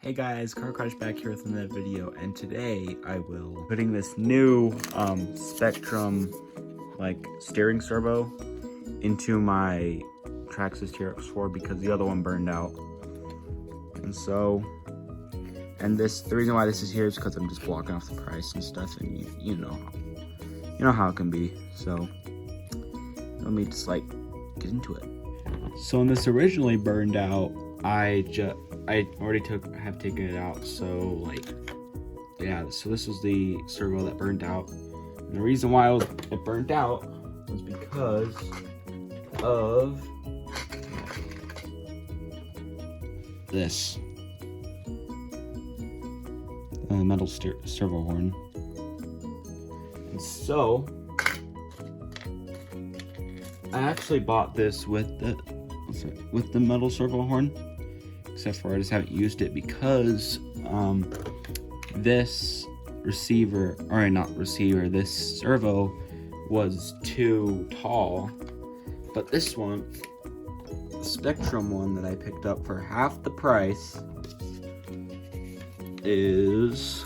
Hey guys, Car Crash back here with another video, and today I will be putting this new Spectrum steering servo into my Traxxas TRX4 because the other one burned out. And the reason why this is here is because I'm just blocking off the price and stuff, and you know how it can be. So let me just get into it. So when this originally burned out, I already have taken it out. So so this was the servo that burned out, and the reason why it burned out was because of this metal servo horn. And so I actually bought this with the metal servo horn, except for I just haven't used it because this this servo was too tall. But this one, the Spectrum one that I picked up for half the price, is,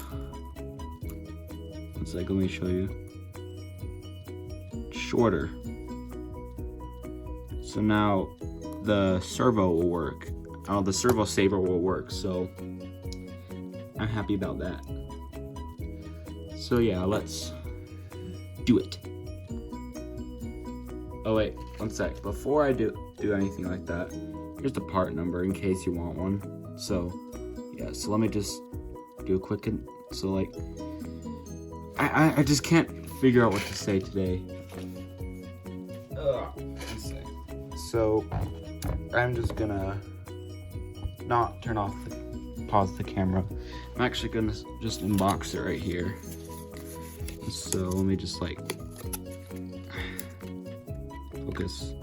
let me show you, shorter. So now the servo will work. The servo saver will work, so I'm happy about that. So yeah, let's do it. Oh wait, one sec. Before I do anything like that, here's the part number in case you want one. So yeah, so let me just do a quick, I just can't figure out what to say today. So I'm just gonna not pause the camera. I'm actually gonna just unbox it right here. So let me just focus.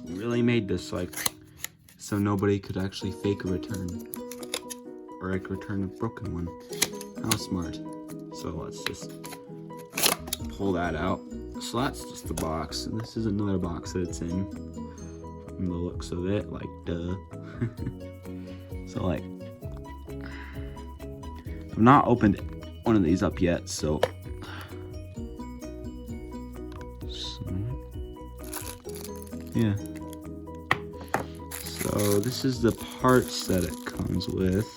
Really made this so nobody could actually fake a return, or return a broken one. How smart. So let's just pull that out. So that's just the box, and this is another box that it's in from the looks of it, duh. So I've not opened one of these up yet, so yeah. So this is the parts that it comes with.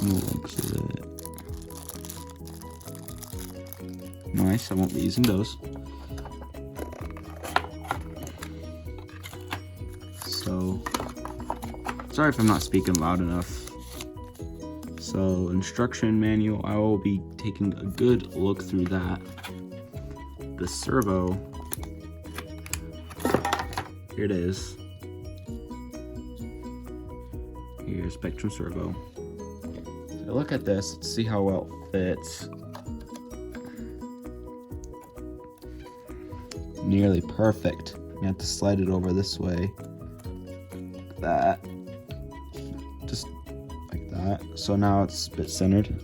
Looks of it. Nice, I won't be using those. So, sorry if I'm not speaking loud enough. So, instruction manual, I will be taking a good look through that. The servo, here it is. Here's Spectrum servo. So look at this, let's see how well it fits. Nearly perfect. You have to slide it over this way, like that, just like that. So now it's a bit centered.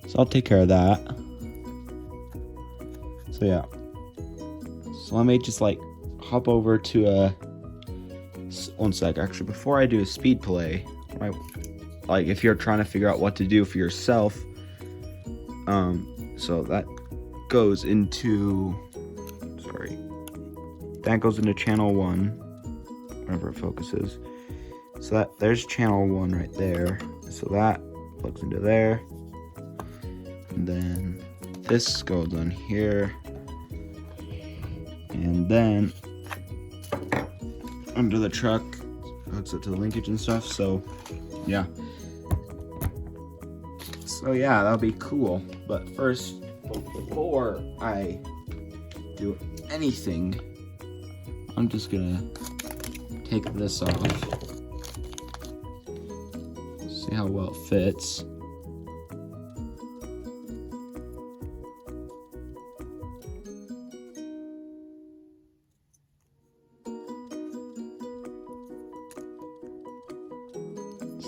So I'll take care of that. So yeah. So let me just hop over to one sec. Actually, before I do a speed play, if you're trying to figure out what to do for yourself, so that goes into. That goes into channel 1, whenever it focuses. So there's channel 1 right there. So that plugs into there. And then this goes on here. And then under the truck, hooks up to the linkage and stuff. So yeah. So yeah, that'll be cool. But first, before I do anything, I'm just gonna take this off. See how well it fits.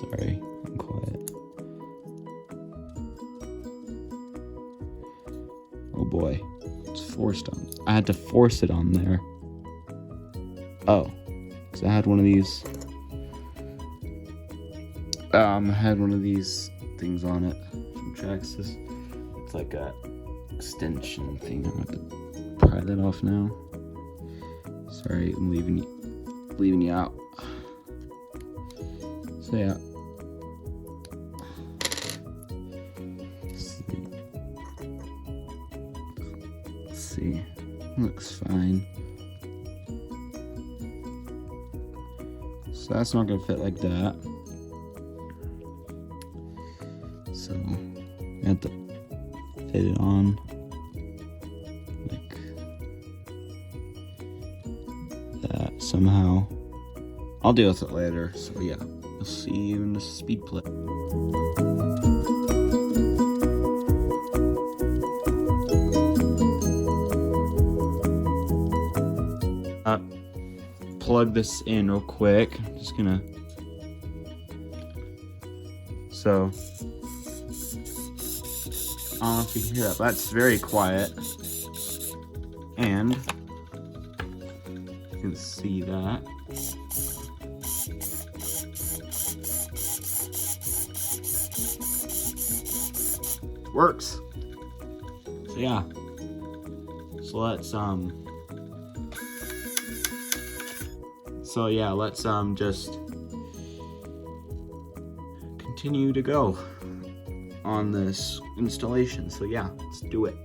Sorry, I'm quiet. Oh boy, it's forced on. I had to force it on there. Oh, because I had one of these. I had one of these things on it from Traxxas. It's like a extension thing. I'm gonna have to pry that off now. Sorry, I'm leaving you out. So yeah. Let's see. Looks fine. So that's not gonna fit like that. So you have to fit it on like that somehow. I'll deal with it later. So yeah, we'll see you in the speed play. Plug this in real quick. I'm just gonna. So I don't know if you can hear that, but that's very quiet. And you can see that. Works. So yeah. So let's just continue to go on this installation. So yeah, let's do it.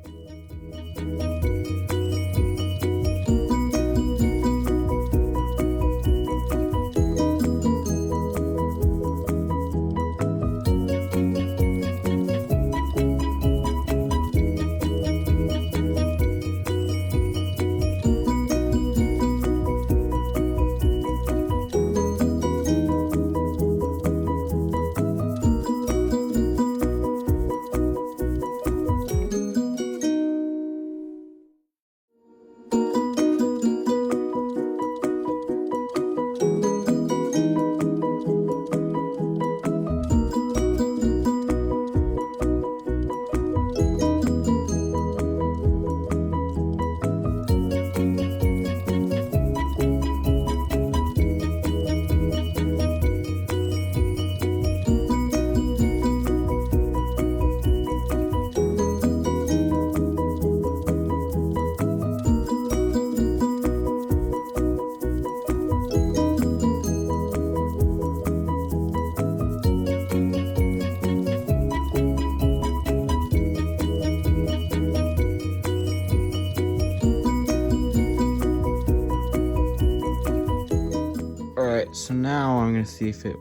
Alright, so now I'm gonna see if it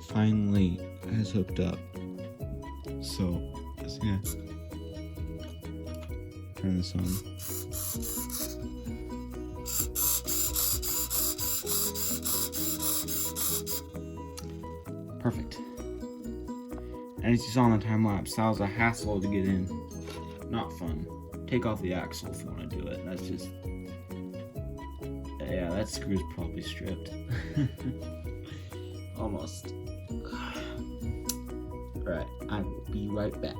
finally has hooked up. So I'm just gonna turn this on. Perfect. And as you saw in the time lapse, that was a hassle to get in. Not fun. Take off the axle if you want to do it. That's just. Yeah, that screw's probably stripped. Almost. Alright, I will be right back.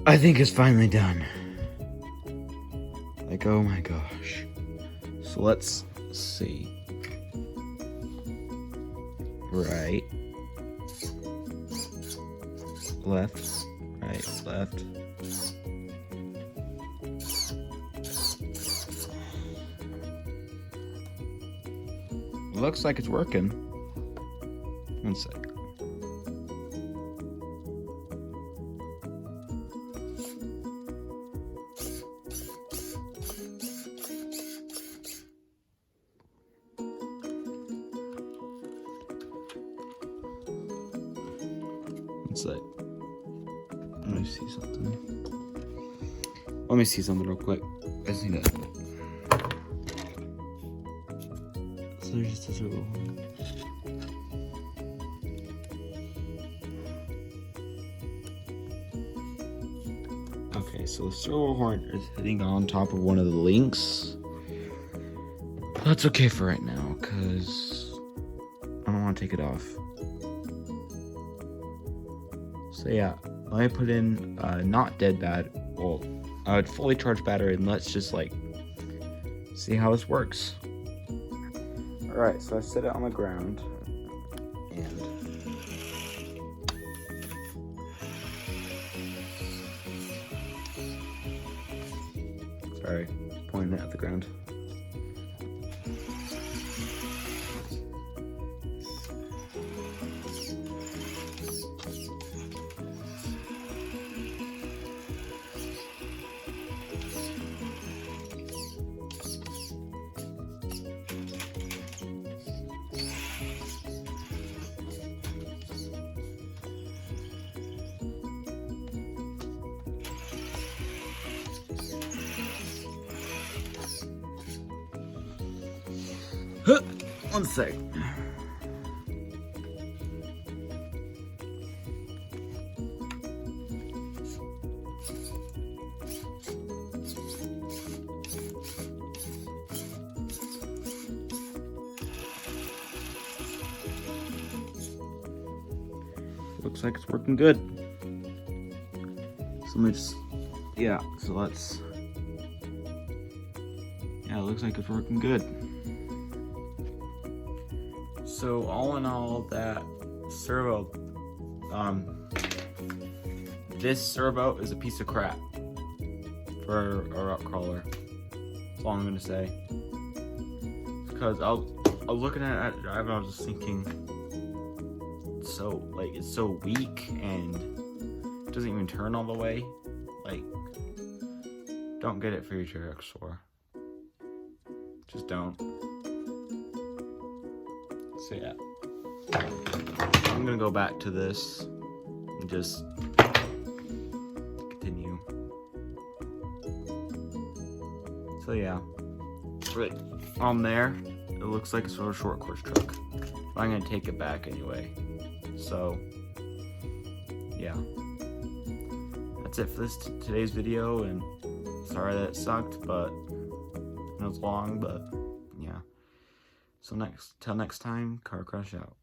I think it's finally done. Like, oh my gosh. So let's see. Right. Left. Right. Left. Looks like it's working. One sec. It's like, let me see something. Let me see something real quick. I just need to. So there's just a servo horn. Okay, so the servo horn is hitting on top of one of the links. That's okay for right now, because I don't want to take it off. So yeah, let me put in not dead bad, well, fully charged battery, and let's just like see how this works. Alright, so I set it on the ground, and sorry, pointing it at the ground. One sec. Looks like it's working good. So let me just, yeah, so let's, yeah, it looks like it's working good. So all in all, that servo, this servo is a piece of crap for a rock crawler. That's all I'm gonna say. Because I was looking at it driving, I was just thinking, so like it's so weak and it doesn't even turn all the way. Like, don't get it for your TRX4. Just don't. So yeah, I'm gonna go back to this and just continue. So yeah, right on there, it looks like it's a short course truck. But I'm gonna take it back anyway. So yeah, that's it for today's video, and sorry that it sucked, but it was long, but yeah. So till next time, Car Crush out.